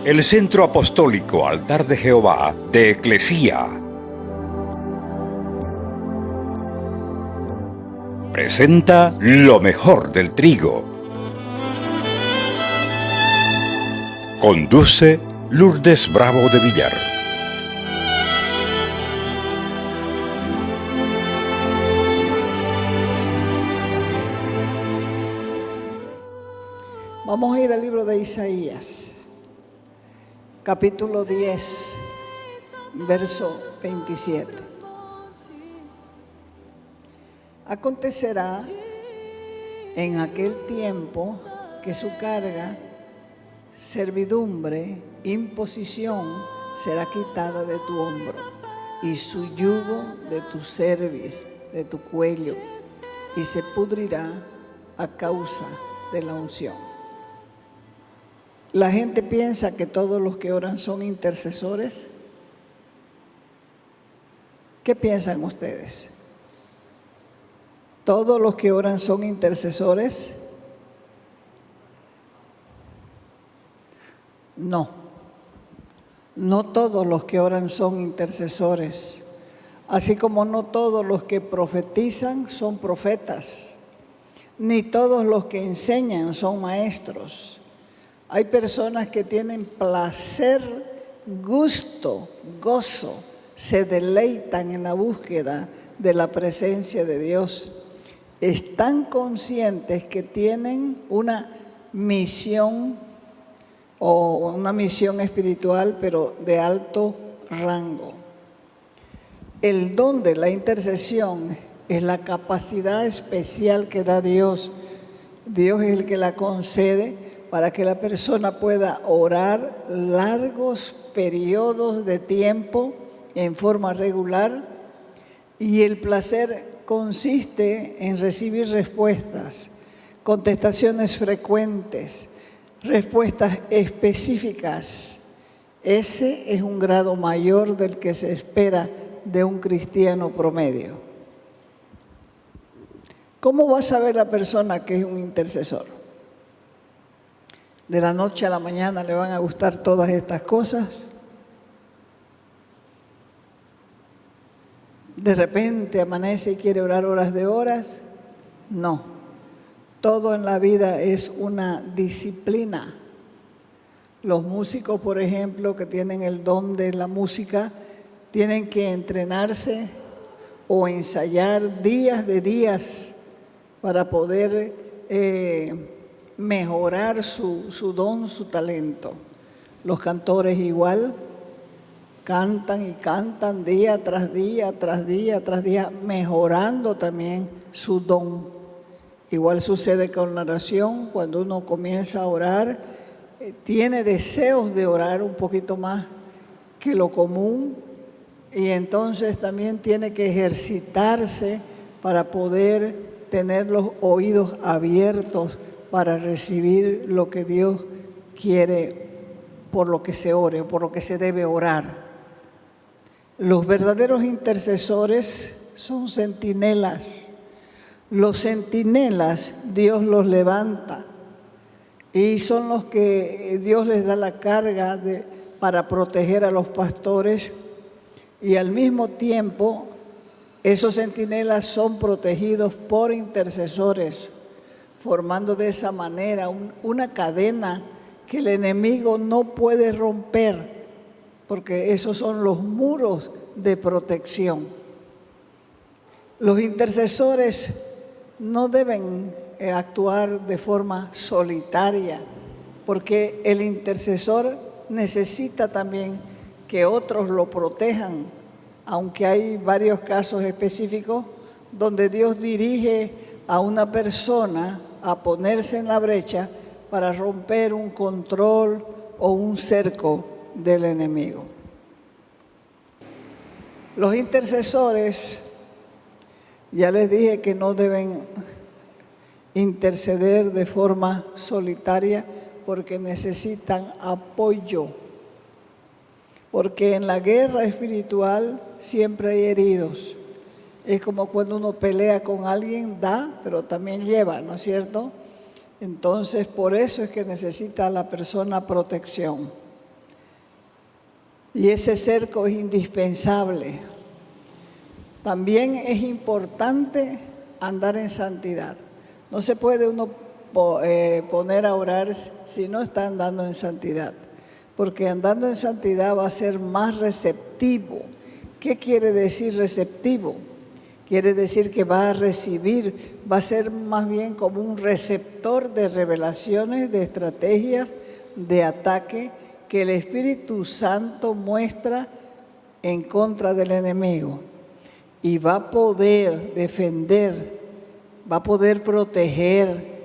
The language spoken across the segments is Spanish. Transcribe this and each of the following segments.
el Centro Apostólico Altar de Jehová de Eclesía presenta lo mejor del trigo. Conduce Lourdes Bravo de Villar. Vamos a ir al libro de Isaías, capítulo 10, verso 27. Acontecerá en aquel tiempo que su carga, servidumbre, imposición será quitada de tu hombro, y su yugo de tu cerviz, de tu cuello, y se pudrirá a causa de la unción. La gente piensa que todos los que oran son intercesores. ¿Qué piensan ustedes? ¿Todos los que oran son intercesores? No, no todos los que oran son intercesores, así como no todos los que profetizan son profetas, ni todos los que enseñan son maestros. Hay personas que tienen placer, gusto, gozo, se deleitan en la búsqueda de la presencia de Dios. Están conscientes que tienen una misión o una misión espiritual, pero de alto rango. El don de la intercesión es la capacidad especial que da Dios. Dios es el que la concede para que la persona pueda orar largos periodos de tiempo en forma regular, y el placer consiste en recibir respuestas, contestaciones frecuentes, respuestas específicas. Ese es un grado mayor del que se espera de un cristiano promedio. ¿Cómo va a saber la persona que es un intercesor? ¿De la noche a la mañana le van a gustar todas estas cosas? ¿De repente amanece y quiere orar horas de horas? No. Todo en la vida es una disciplina. Los músicos, por ejemplo, que tienen el don de la música, tienen que entrenarse o ensayar días de días para poder mejorar su don, su talento. Los cantores igual, cantan y cantan día tras día, tras día, tras día, mejorando también su don. Igual sucede con la oración. Cuando uno comienza a orar, tiene deseos de orar un poquito más que lo común, y entonces también tiene que ejercitarse para poder tener los oídos abiertos para recibir lo que Dios quiere, por lo que se ore, por lo que se debe orar. Los verdaderos intercesores son centinelas. Los centinelas Dios los levanta, y son los que Dios les da la carga para proteger a los pastores, y al mismo tiempo esos centinelas son protegidos por intercesores, formando de esa manera una cadena que el enemigo no puede romper, porque esos son los muros de protección. Los intercesores no deben actuar de forma solitaria, porque el intercesor necesita también que otros lo protejan, aunque hay varios casos específicos donde Dios dirige a una persona a ponerse en la brecha para romper un control o un cerco del enemigo. Los intercesores, ya les dije que no deben interceder de forma solitaria, porque necesitan apoyo. Porque en la guerra espiritual siempre hay heridos. Es como cuando uno pelea con alguien, da, pero también lleva, ¿no es cierto? Entonces, por eso es que necesita la persona protección. Y ese cerco es indispensable. También es importante andar en santidad. No se puede uno poner a orar si no está andando en santidad, porque andando en santidad va a ser más receptivo. ¿Qué quiere decir receptivo? Quiere decir que va a recibir, va a ser más bien como un receptor de revelaciones, de estrategias, de ataque que el Espíritu Santo muestra en contra del enemigo. Y va a poder defender, va a poder proteger,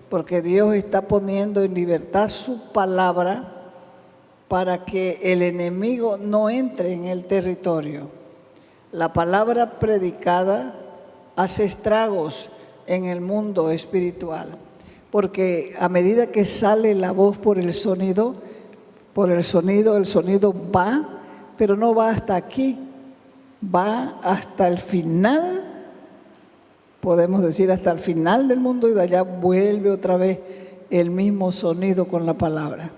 porque Dios está poniendo en libertad su palabra para que el enemigo no entre en el territorio. La palabra predicada hace estragos en el mundo espiritual, porque a medida que sale la voz por el sonido, el sonido va, pero no va hasta aquí, va hasta el final, podemos decir hasta el final del mundo, y de allá vuelve otra vez el mismo sonido con la palabra.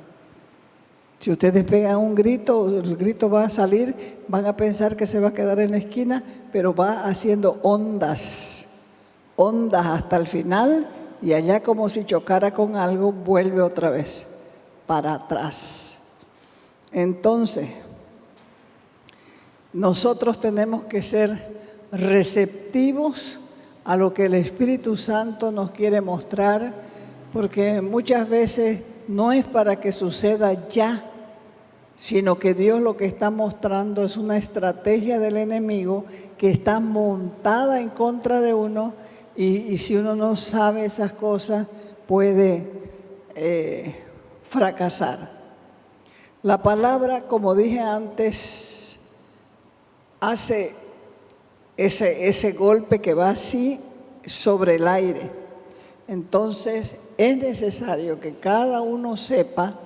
Si ustedes pegan un grito, el grito va a salir, van a pensar que se va a quedar en la esquina, pero va haciendo ondas hasta el final, y allá como si chocara con algo, vuelve otra vez para atrás. Entonces, nosotros tenemos que ser receptivos a lo que el Espíritu Santo nos quiere mostrar, porque muchas veces no es para que suceda ya, sino que Dios lo que está mostrando es una estrategia del enemigo que está montada en contra de uno, y si uno no sabe esas cosas puede fracasar. La palabra, como dije antes, hace ese golpe que va así sobre el aire. Entonces es necesario que cada uno sepa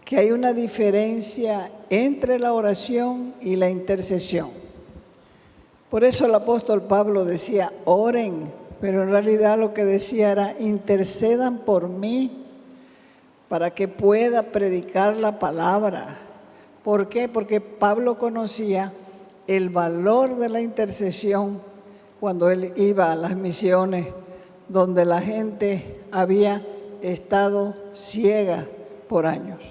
que hay una diferencia entre la oración y la intercesión. Por eso el apóstol Pablo decía, oren, pero en realidad lo que decía era, intercedan por mí para que pueda predicar la palabra. ¿Por qué? Porque Pablo conocía el valor de la intercesión cuando él iba a las misiones donde la gente había estado ciega por años.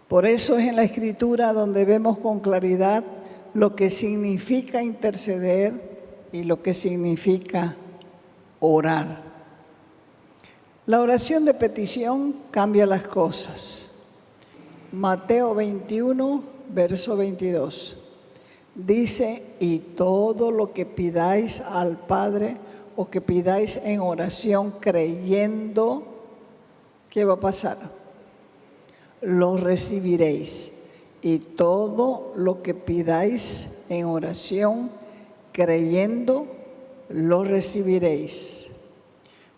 Por eso es en la Escritura donde vemos con claridad lo que significa interceder y lo que significa orar. La oración de petición cambia las cosas. Mateo 21, verso 22. Dice, y todo lo que pidáis al Padre o que pidáis en oración creyendo, ¿qué va a pasar? Lo recibiréis. Y todo lo que pidáis en oración creyendo, lo recibiréis.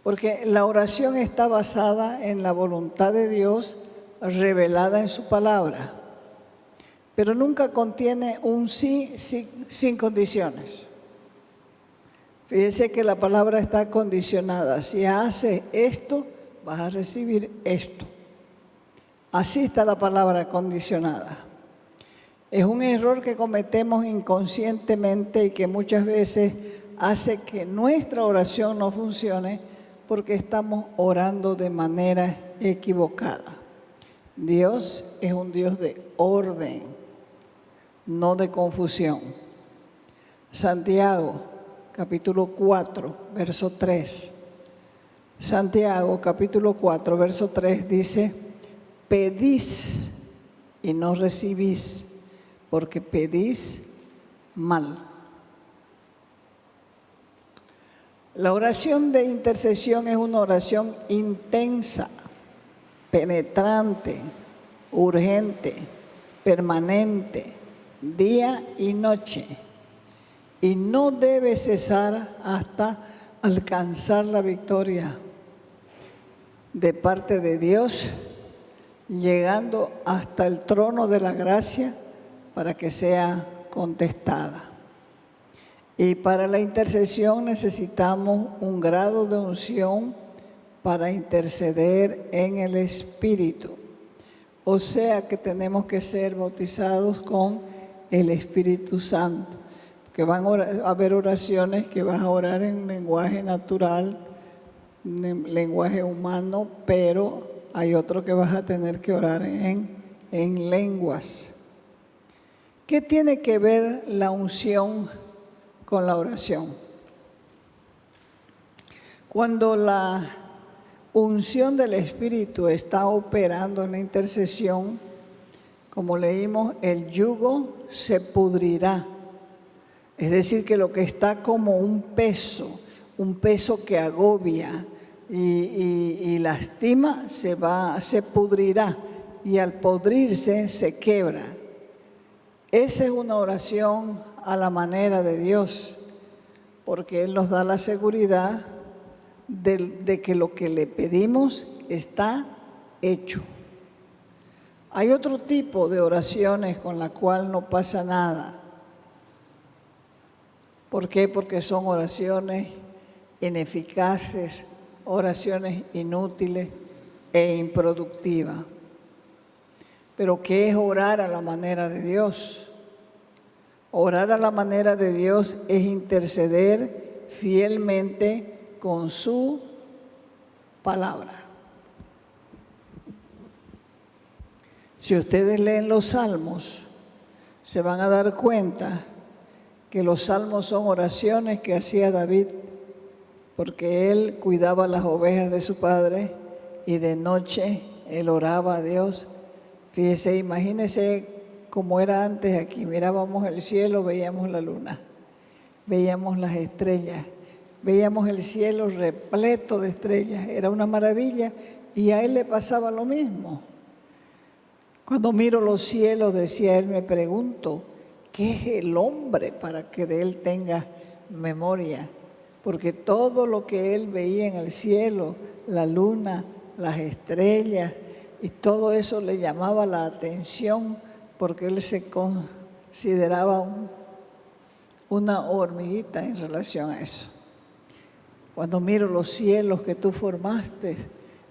Porque la oración está basada en la voluntad de Dios revelada en su palabra, pero nunca contiene un sí sin condiciones. Fíjense que la palabra está condicionada. Si haces esto, vas a recibir esto. Así está la palabra condicionada. Es un error que cometemos inconscientemente y que muchas veces hace que nuestra oración no funcione porque estamos orando de manera equivocada. Dios es un Dios de orden, no de confusión. Santiago, capítulo 4, verso 3. Santiago, capítulo 4, verso 3 dice, pedís y no recibís, porque pedís mal. La oración de intercesión es una oración intensa, penetrante, urgente, permanente, día y noche, y no debe cesar hasta alcanzar la victoria de parte de Dios, llegando hasta el trono de la gracia para que sea contestada. Y para la intercesión necesitamos un grado de unción para interceder en el Espíritu. O sea que tenemos que ser bautizados con el Espíritu Santo. Que van a haber oraciones que vas a orar en lenguaje natural, en lenguaje humano, pero hay otro que vas a tener que orar en lenguas. ¿Qué tiene que ver la unción con la oración? Cuando la unción del Espíritu está operando en la intercesión, como leímos, el yugo se pudrirá. Es decir, que lo que está como un peso que agobia y lastima, se pudrirá, y al pudrirse se quebra. Esa es una oración a la manera de Dios, porque Él nos da la seguridad de que lo que le pedimos está hecho. Hay otro tipo de oraciones con la cual no pasa nada. ¿Por qué? Porque son oraciones ineficaces, oraciones inútiles e improductivas. Pero ¿qué es orar a la manera de Dios? Orar a la manera de Dios es interceder fielmente con su palabra. Si ustedes leen los salmos, se van a dar cuenta que los salmos son oraciones que hacía David, porque él cuidaba las ovejas de su padre y de noche él oraba a Dios. Fíjese, imagínese cómo era antes aquí. Mirábamos el cielo, veíamos la luna, veíamos las estrellas, veíamos el cielo repleto de estrellas. Era una maravilla y a él le pasaba lo mismo. Cuando miro los cielos, decía él, me pregunto, ¿qué es el hombre para que de él tenga memoria? Porque todo lo que él veía en el cielo, la luna, las estrellas, y todo eso le llamaba la atención, porque él se consideraba una hormiguita en relación a eso. Cuando miro los cielos que tú formaste,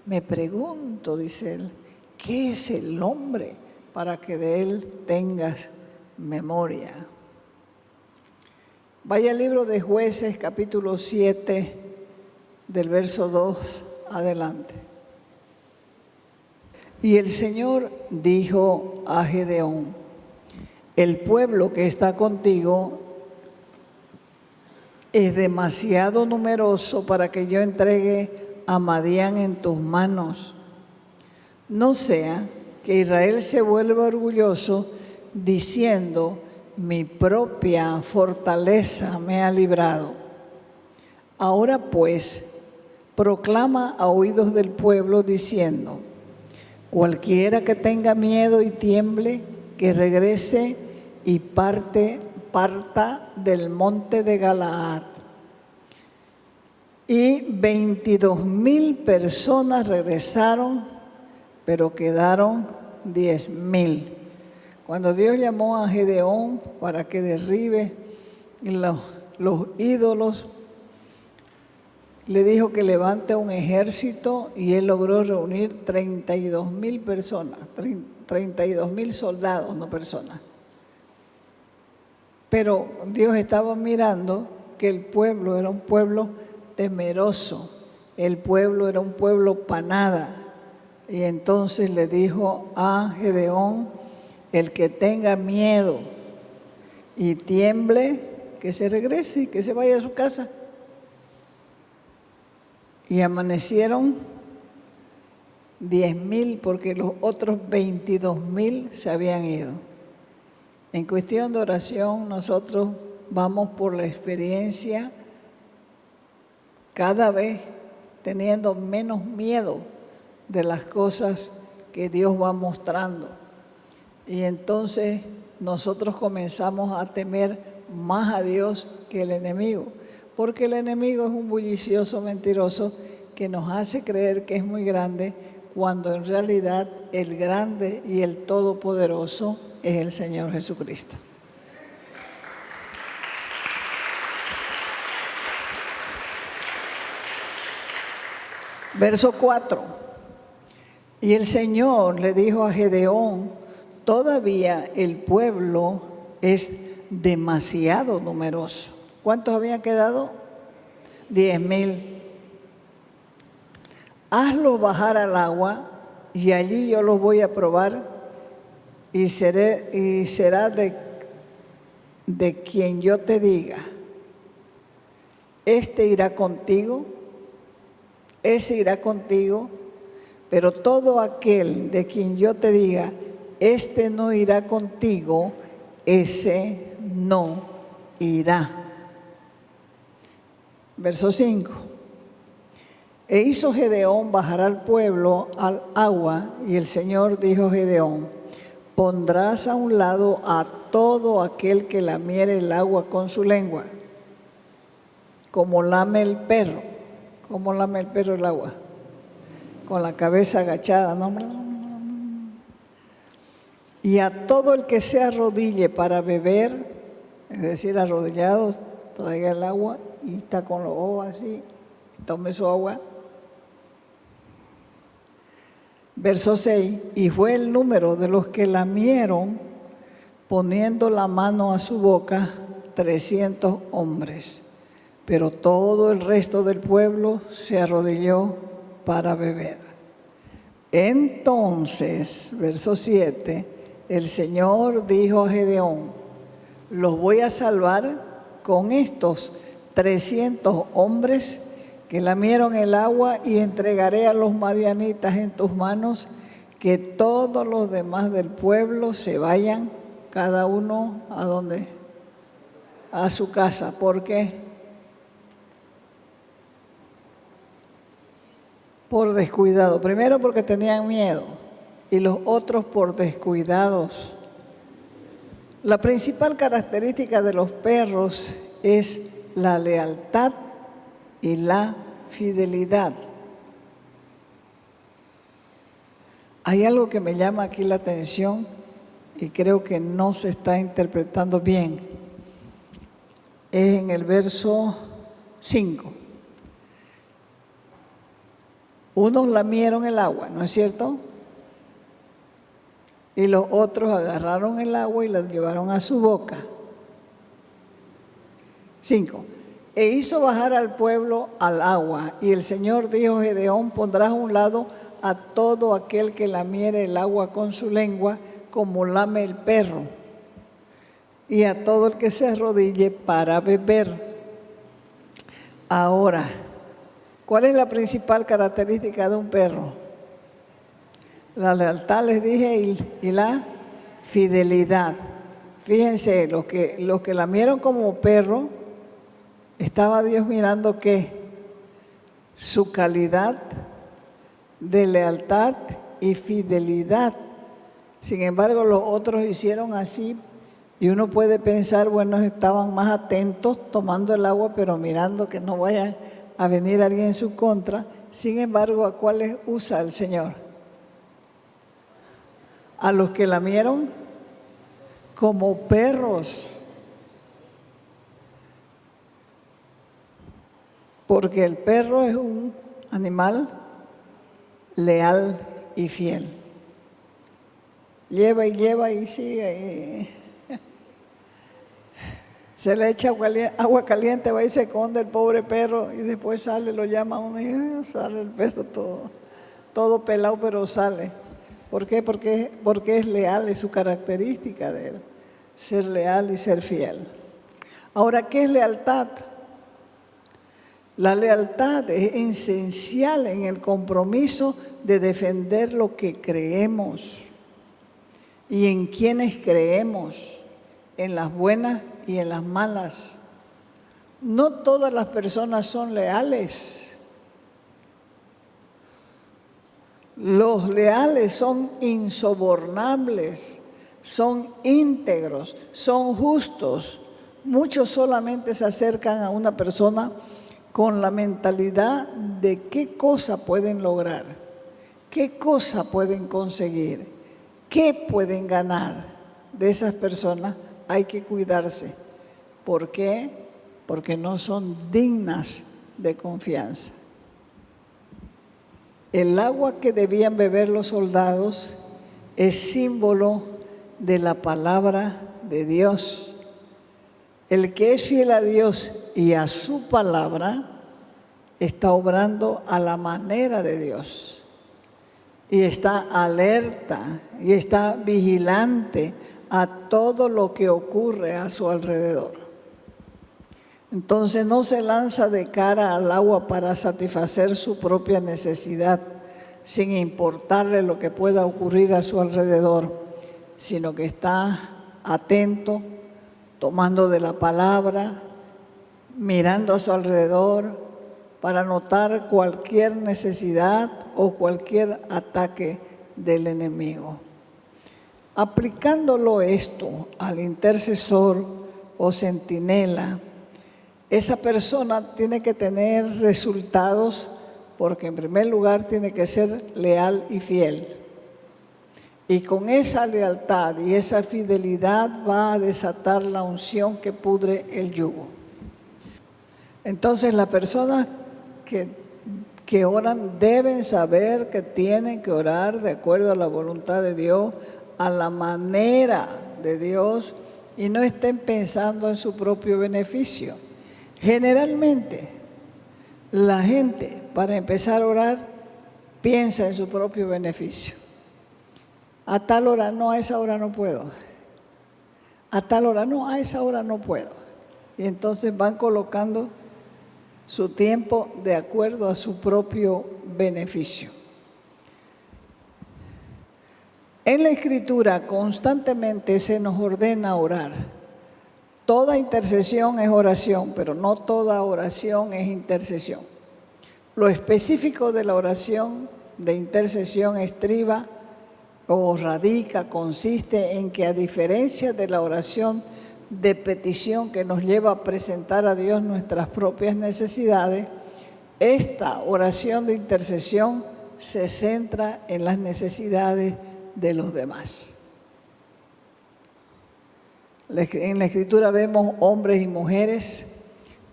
me pregunto, dice él, ¿qué es el hombre para que de él tengas memoria? Vaya al libro de Jueces, capítulo 7, del verso 2 adelante. Y el Señor dijo a Gedeón, el pueblo que está contigo es demasiado numeroso para que yo entregue a Madián en tus manos. No sea que Israel se vuelva orgulloso diciendo, mi propia fortaleza me ha librado. Ahora pues, proclama a oídos del pueblo diciendo, cualquiera que tenga miedo y tiemble, que regrese y parta del monte de Galaad. Y 22,000 personas regresaron, pero quedaron 10,000. Cuando Dios llamó a Gedeón para que derribe los ídolos, le dijo que levante un ejército y él logró reunir 32,000 personas, 32,000 soldados, no personas. Pero Dios estaba mirando que el pueblo era un pueblo temeroso, el pueblo era un pueblo panada. Y entonces le dijo a Gedeón, el que tenga miedo y tiemble, que se regrese, que se vaya a su casa. Y amanecieron 10,000 porque los otros 22,000 se habían ido. En cuestión de oración, nosotros vamos por la experiencia cada vez teniendo menos miedo de las cosas que Dios va mostrando. Y entonces nosotros comenzamos a temer más a Dios que el enemigo, porque el enemigo es un bullicioso mentiroso que nos hace creer que es muy grande, cuando en realidad el grande y el todopoderoso es el Señor Jesucristo. Verso 4. Y el Señor le dijo a Gedeón, todavía el pueblo es demasiado numeroso. ¿Cuántos habían quedado? 10,000. Hazlo bajar al agua y allí yo los voy a probar y será de quien yo te diga. Este irá contigo, ese irá contigo, pero todo aquel de quien yo te diga, este no irá contigo, ese no irá. Verso 5. E hizo Gedeón bajar al pueblo al agua, y el Señor dijo a Gedeón, pondrás a un lado a todo aquel que lamiere el agua con su lengua, como lame el perro. ¿Cómo lame el perro el agua? Con la cabeza agachada, ¿no? Y a todo el que se arrodille para beber, es decir, arrodillado, traiga el agua y está con los ojos así, tome su agua. Verso 6, y fue el número de los que lamieron, poniendo la mano a su boca, 300 hombres. Pero todo el resto del pueblo se arrodilló para beber. Entonces, verso 7, el Señor dijo a Gedeón, los voy a salvar con estos 300 hombres que lamieron el agua, y entregaré a los madianitas en tus manos, que todos los demás del pueblo se vayan, cada uno a donde, a su casa. ¿Por qué? Por descuidado. Primero porque tenían miedo y los otros por descuidados. La principal característica de los perros es la lealtad y la fidelidad. Hay algo que me llama aquí la atención y creo que no se está interpretando bien. Es en el verso 5. Unos lamieron el agua, ¿no es cierto? Y los otros agarraron el agua y la llevaron a su boca. 5. E hizo bajar al pueblo al agua, y el Señor dijo a Gedeón, pondrás a un lado a todo aquel que lamiere el agua con su lengua, como lame el perro, y a todo el que se arrodille para beber. Ahora, ¿cuál es la principal característica de un perro? La lealtad, les dije, y la fidelidad. Fíjense, los que lamieron como perro, estaba Dios mirando que su calidad de lealtad y fidelidad. Sin embargo, los otros hicieron así, y uno puede pensar, bueno, estaban más atentos tomando el agua, pero mirando que no vaya a venir alguien en su contra. Sin embargo, ¿a cuáles usa el Señor? A los que lamieron como perros. Porque el perro es un animal leal y fiel. Lleva y sigue. Se le echa agua caliente, va y se esconde el pobre perro, y después sale, lo llama a uno y sale el perro todo pelado, pero sale. ¿Por qué? Porque es leal, es su característica de él, ser leal y ser fiel. Ahora, ¿qué es lealtad? La lealtad es esencial en el compromiso de defender lo que creemos y en quienes creemos, en las buenas y en las malas. No todas las personas son leales. Los leales son insobornables, son íntegros, son justos. Muchos solamente se acercan a una persona con la mentalidad de qué cosa pueden lograr, qué cosa pueden conseguir, qué pueden ganar. De esas personas hay que cuidarse. ¿Por qué? Porque no son dignas de confianza. El agua que debían beber los soldados es símbolo de la palabra de Dios. El que es fiel a Dios y a su palabra está obrando a la manera de Dios. Y está alerta y está vigilante a todo lo que ocurre a su alrededor. Entonces no se lanza de cara al agua para satisfacer su propia necesidad, sin importarle lo que pueda ocurrir a su alrededor, sino que está atento, tomando de la palabra, mirando a su alrededor para notar cualquier necesidad o cualquier ataque del enemigo. Aplicándolo esto al intercesor o centinela, esa persona tiene que tener resultados porque en primer lugar tiene que ser leal y fiel. Y con esa lealtad y esa fidelidad va a desatar la unción que pudre el yugo. Entonces las personas que oran deben saber que tienen que orar de acuerdo a la voluntad de Dios, a la manera de Dios, y no estén pensando en su propio beneficio. Generalmente, la gente, para empezar a orar, piensa en su propio beneficio. A tal hora, no, a esa hora no puedo. A tal hora, no, a esa hora no puedo. Y entonces van colocando su tiempo de acuerdo a su propio beneficio. En la Escritura constantemente se nos ordena orar. Toda intercesión es oración, pero no toda oración es intercesión. Lo específico de la oración de intercesión estriba o radica, consiste en que a diferencia de la oración de petición que nos lleva a presentar a Dios nuestras propias necesidades, esta oración de intercesión se centra en las necesidades de los demás. En la Escritura vemos hombres y mujeres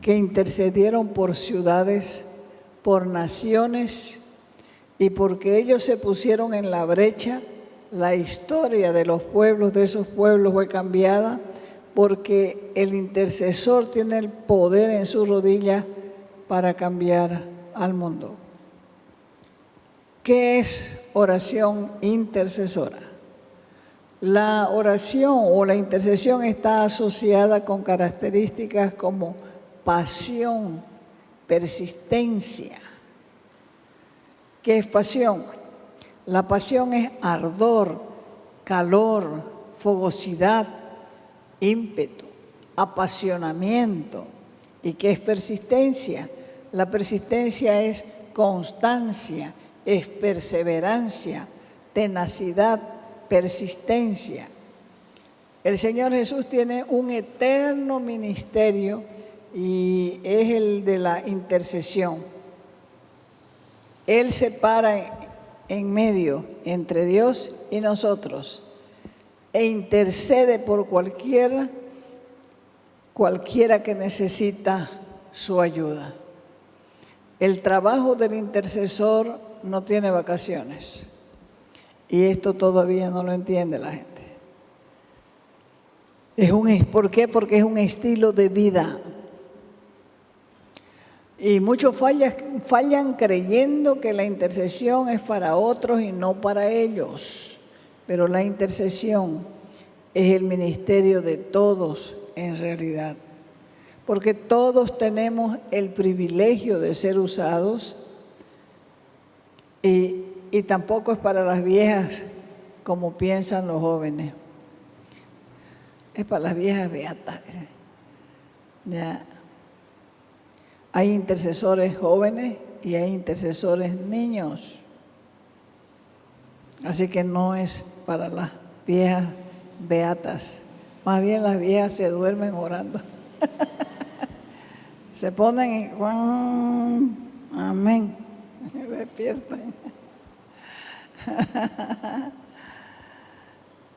que intercedieron por ciudades, por naciones, y porque ellos se pusieron en la brecha, la historia de los pueblos, de esos pueblos fue cambiada, porque el intercesor tiene el poder en sus rodillas para cambiar al mundo. ¿Qué es oración intercesora? La oración o la intercesión está asociada con características como pasión, persistencia. ¿Qué es pasión? La pasión es ardor, calor, fogosidad, ímpetu, apasionamiento. ¿Y qué es persistencia? La persistencia es constancia, es perseverancia, tenacidad, persistencia. El Señor Jesús tiene un eterno ministerio y es el de la intercesión. Él se para en medio entre Dios y nosotros e intercede por cualquiera que necesita su ayuda. El trabajo del intercesor no tiene vacaciones. Y esto todavía no lo entiende la gente. ¿Por qué? Porque es un estilo de vida. Y muchos fallan creyendo que la intercesión es para otros y no para ellos. Pero la intercesión es el ministerio de todos en realidad. Porque todos tenemos el privilegio de ser usados y tampoco es para las viejas como piensan los jóvenes. Es para las viejas beatas. Ya. Hay intercesores jóvenes y hay intercesores niños. Así que no es para las viejas beatas. Más bien las viejas se duermen orando. Se ponen y amén. Despiertan.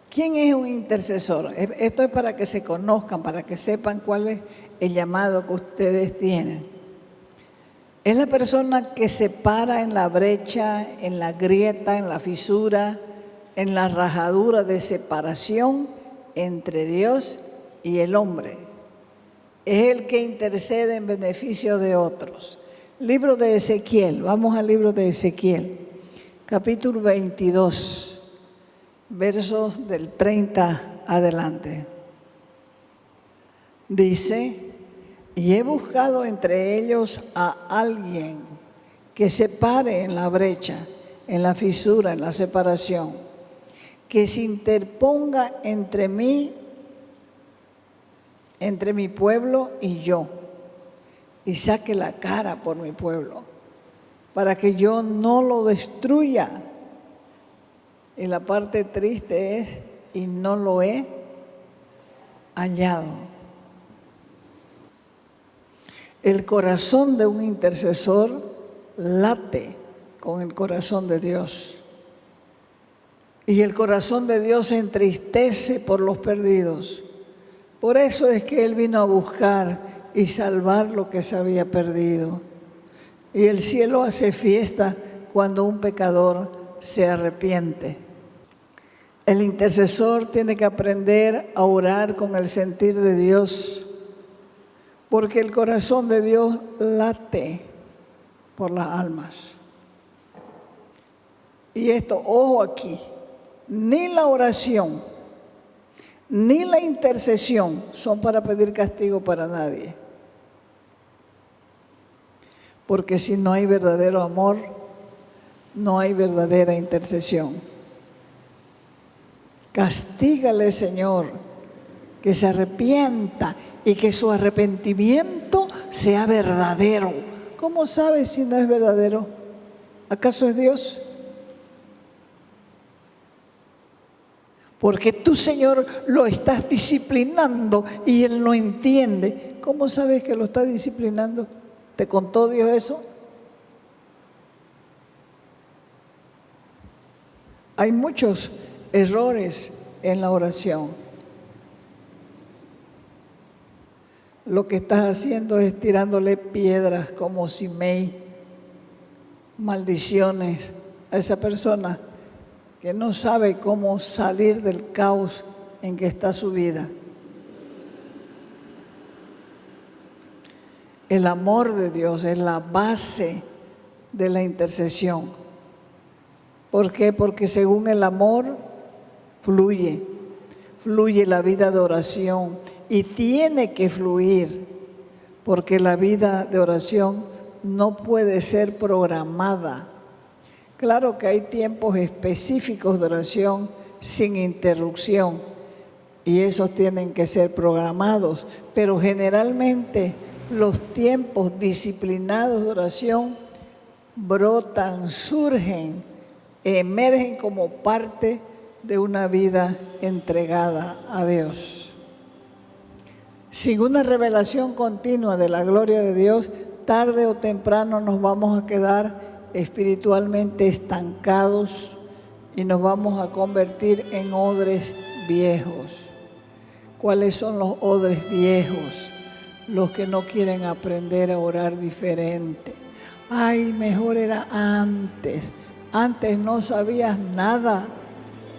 ¿Quién es un intercesor? Esto es para que se conozcan, para que sepan cuál es el llamado que ustedes tienen. Es la persona que se para en la brecha, en la grieta, en la fisura, en la rajadura de separación entre Dios y el hombre. Es el que intercede en beneficio de otros. Libro de Ezequiel, vamos al libro de Ezequiel, capítulo 22, versos del 30 adelante. Dice: y he buscado entre ellos a alguien que se pare en la brecha, en la fisura, en la separación, que se interponga entre mí, entre mi pueblo y yo, y saque la cara por mi pueblo, para que yo no lo destruya. Y la parte triste es, y no lo he hallado. El corazón de un intercesor late con el corazón de Dios. Y el corazón de Dios se entristece por los perdidos. Por eso es que Él vino a buscar y salvar lo que se había perdido. Y el cielo hace fiesta cuando un pecador se arrepiente. El intercesor tiene que aprender a orar con el sentir de Dios, porque el corazón de Dios late por las almas. Y esto, ojo aquí, ni la oración, ni la intercesión son para pedir castigo para nadie. Porque si no hay verdadero amor, no hay verdadera intercesión. Castígale, Señor, que se arrepienta y que su arrepentimiento sea verdadero. ¿Cómo sabes si no es verdadero? ¿Acaso es Dios? Porque tú, Señor, lo estás disciplinando y Él no entiende. ¿Cómo sabes que lo está disciplinando? ¿Te contó Dios eso? Hay muchos errores en la oración. Lo que estás haciendo es tirándole piedras como Simei, maldiciones a esa persona que no sabe cómo salir del caos en que está su vida. El amor de Dios es la base de la intercesión. ¿Por qué? Porque según el amor fluye la vida de oración y tiene que fluir, porque la vida de oración no puede ser programada. Claro que hay tiempos específicos de oración sin interrupción y esos tienen que ser programados, pero generalmente los tiempos disciplinados de oración brotan, surgen, emergen como parte de una vida entregada a Dios. Sin una revelación continua de la gloria de Dios, tarde o temprano nos vamos a quedar espiritualmente estancados y nos vamos a convertir en odres viejos. ¿Cuáles son los odres viejos? Los que no quieren aprender a orar diferente. Ay, mejor era antes. Antes no sabías nada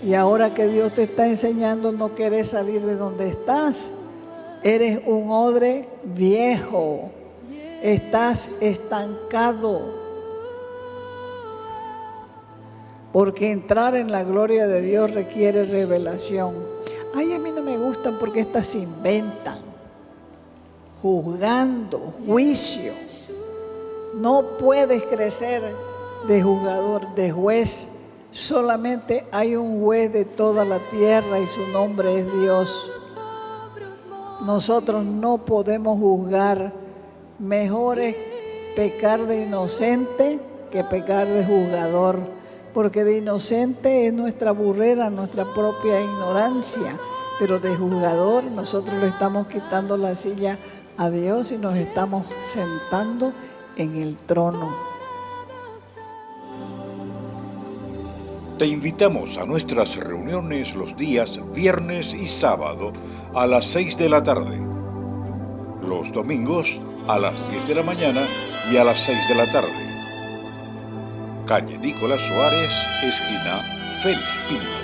y ahora que Dios te está enseñando no querés salir de donde estás. Eres un odre viejo. Estás estancado. Porque entrar en la gloria de Dios requiere revelación. Ay, a mí no me gustan porque estas se inventan. Juzgando, juicio. No puedes crecer de juzgador, de juez. Solamente hay un juez de toda la tierra y su nombre es Dios. Nosotros no podemos juzgar. Mejor es pecar de inocente que pecar de juzgador. Porque de inocente es nuestra burrera, nuestra propia ignorancia. Pero de juzgador nosotros le estamos quitando la silla a Dios y nos estamos sentando en el trono. Te invitamos a nuestras reuniones los días viernes y sábado a las 6 de la tarde. Los domingos a las 10 de la mañana y a las 6 de la tarde. Calle Nicolás Suárez, esquina Félix Pinto.